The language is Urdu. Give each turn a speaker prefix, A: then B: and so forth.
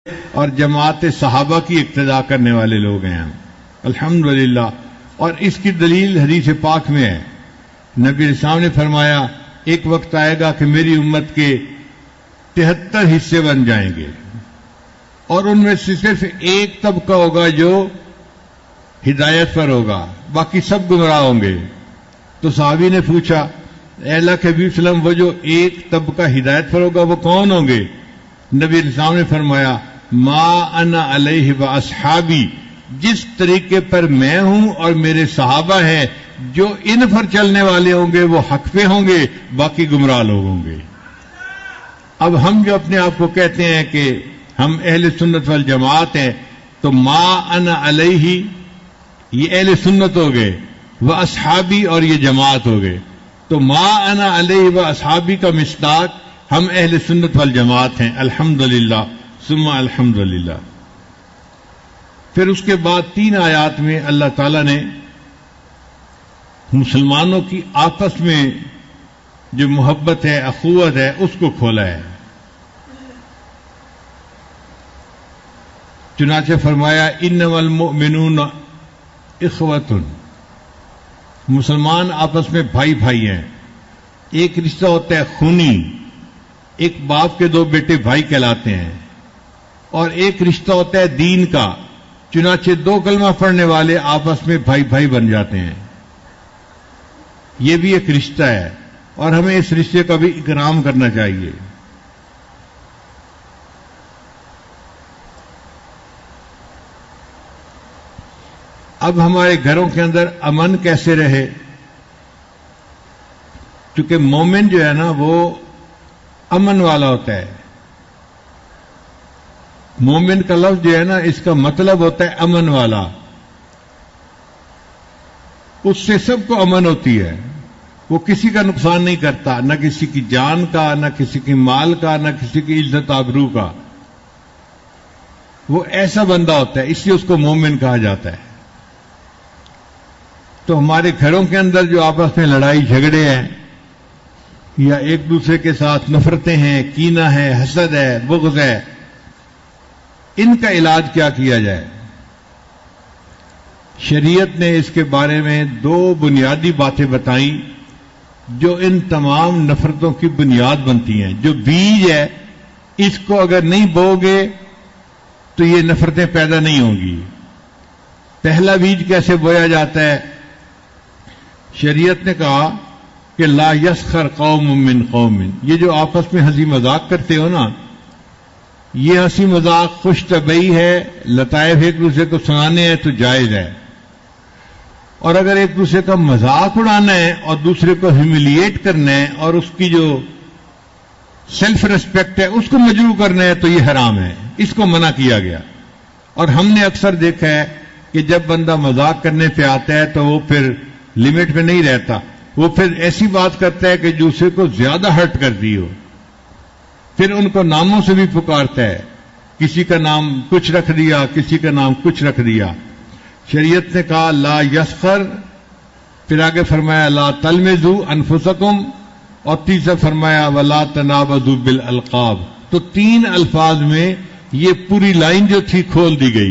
A: اور جماعت صحابہ کی اقتداء کرنے والے لوگ ہیں ہم الحمدللہ. اور اس کی دلیل حدیث پاک میں ہے. نبی علیہ السلام نے فرمایا ایک وقت آئے گا کہ میری امت کے 73 حصے بن جائیں گے اور ان میں سے صرف ایک طبقہ ہوگا جو ہدایت پر ہوگا، باقی سب گمراہ ہوں گے. تو صحابی نے پوچھا اے اللہ کے حبیب صلی اللہ علیہ وسلم، وہ جو ایک طبقہ ہدایت پر ہوگا وہ کون ہوں گے؟ نبی علیہ السلام نے فرمایا ما انا علیہ و اصحابی، جس طریقے پر میں ہوں اور میرے صحابہ ہیں، جو ان پر چلنے والے ہوں گے وہ حق پہ ہوں گے، باقی گمراہ لوگ ہوں گے. اب ہم جو اپنے آپ کو کہتے ہیں کہ ہم اہل سنت والجماعت ہیں، تو ما انا علیہ یہ اہل سنت ہو گئے، وہ اصحابی اور یہ جماعت ہو گئے. تو ما انا علیہ و اصحابی کا مصداق ہم اہل سنت والجماعت ہیں الحمدللہ ثم الحمدللہ. پھر اس کے بعد 3 آیات میں اللہ تعالیٰ نے مسلمانوں کی آپس میں جو محبت ہے، اخوت ہے، اس کو کھولا ہے. چنانچہ فرمایا انما المؤمنون اخوۃ، مسلمان آپس میں بھائی بھائی ہیں. ایک رشتہ ہوتا ہے خونی، ایک باپ کے 2 بیٹے بھائی کہلاتے ہیں، اور ایک رشتہ ہوتا ہے دین کا. چنانچہ 2 کلمہ پڑھنے والے آپس میں بھائی بھائی بن جاتے ہیں. یہ بھی ایک رشتہ ہے اور ہمیں اس رشتے کا بھی اکرام کرنا چاہیے. اب ہمارے گھروں کے اندر امن کیسے رہے؟ کیونکہ مومن جو ہے نا وہ امن والا ہوتا ہے. مومن کا لفظ جو ہے نا اس کا مطلب ہوتا ہے امن والا. اس سے سب کو امن ہوتی ہے. وہ کسی کا نقصان نہیں کرتا، نہ کسی کی جان کا، نہ کسی کی مال کا، نہ کسی کی عزت آبرو کا. وہ ایسا بندہ ہوتا ہے، اس لیے اس کو مومن کہا جاتا ہے. تو ہمارے گھروں کے اندر جو آپس میں لڑائی جھگڑے ہیں یا ایک دوسرے کے ساتھ نفرتیں ہیں، کینہ ہے، حسد ہے، بغض ہے، ان کا علاج کیا جائے؟ شریعت نے اس کے بارے میں 2 بنیادی باتیں بتائیں جو ان تمام نفرتوں کی بنیاد بنتی ہیں. جو بیج ہے اس کو اگر نہیں بو گے تو یہ نفرتیں پیدا نہیں ہوں گی. پہلا بیج کیسے بویا جاتا ہے؟ شریعت نے کہا کہ لا یسخر قوم من قوم، یہ جو آپس میں ہنسی مذاق کرتے ہو نا، یہ ہنسی مذاق خوش طبعی ہے، لطائف ایک دوسرے کو سنانے ہیں تو جائز ہے. اور اگر ایک دوسرے کا مذاق اڑانا ہے اور دوسرے کو ہیوملیٹ کرنا ہے اور اس کی جو سیلف ریسپیکٹ ہے اس کو مجروح کرنا ہے تو یہ حرام ہے، اس کو منع کیا گیا. اور ہم نے اکثر دیکھا ہے کہ جب بندہ مذاق کرنے پہ آتا ہے تو وہ پھر لمٹ میں نہیں رہتا، وہ پھر ایسی بات کرتا ہے کہ دوسرے کو زیادہ ہرٹ کر دی ہو. پھر ان کو ناموں سے بھی پکارتا ہے، کسی کا نام کچھ رکھ دیا، کسی کا نام کچھ رکھ دیا. شریعت نے کہا لا یسخر، پھر آگے فرمایا لا تلمزوا انفسکم، اور تیسرا فرمایا ولا تنابزوا بالالقاب. تو 3 الفاظ میں یہ پوری لائن جو تھی کھول دی گئی.